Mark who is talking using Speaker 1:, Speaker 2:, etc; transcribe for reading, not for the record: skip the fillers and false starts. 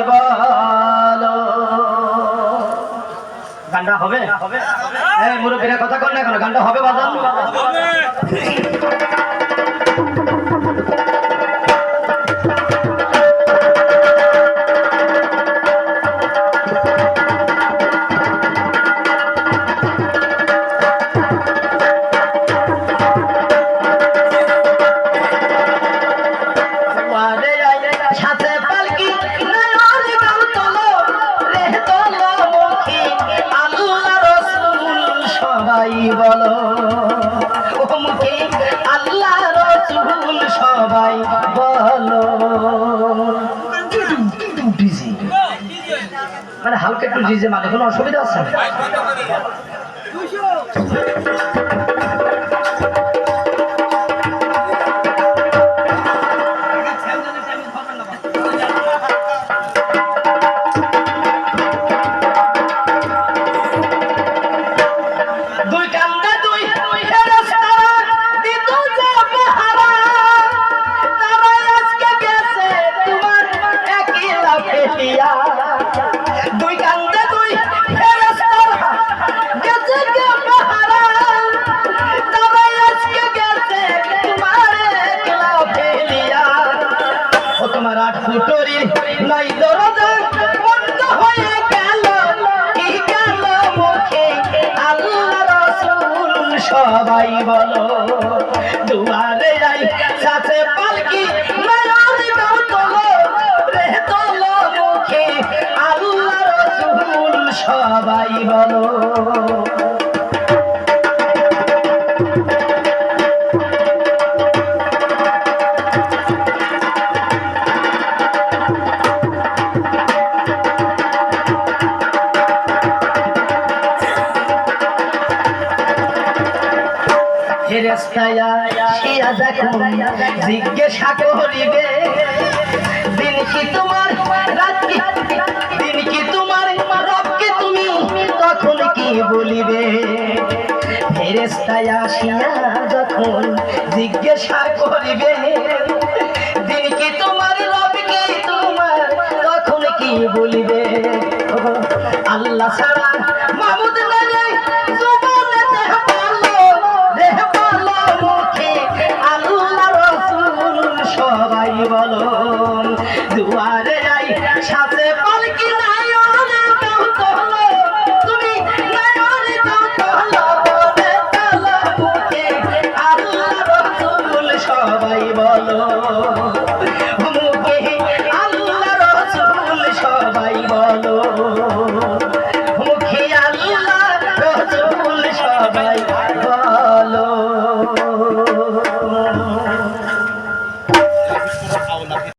Speaker 1: বলো। গানটা হবে? এই মুরব্বীরা কথা কন না কেন? গানটা হবে বাজান? বলো ও মুখে আল্লাহ রাসূল সবাই বলো। মানে হালকা একটু ডিজে, মানে কোনো অসুবিধা আছে না? দুই কান্দে দুই গেছে কে পাহারা, তবে আজকে গেছে তোমার একলা ফেলিয়া। ও তোমার 8 ফুটরি নাই দরজা বন্ধ হয়ে গেল, কি গেল মুখে আল্লাহ রাসূল সবাই বলো। দুয়ারে যাই সাথে পালকি নয়ন গাও তোলো রে তোলো, মুখে আল্লাহ রাসূল সবাই বলো। ফেরেশতায়া শিয়া যখন জিজ্ঞাসা করিবে, দিন কি তোমার রাত কি, দিন কি তোমার রব কি তুমি তখন কি বলিবে? ফেরেশতায়া শিয়া যখন জিজ্ঞাসা করিবে, দিন কি তোমার রব কি তোমার তখন কি বলিবে? আল্লাহ ছাড়া মাবুদ নাই, সবাই বলো। দুয়ারে যাই সাথে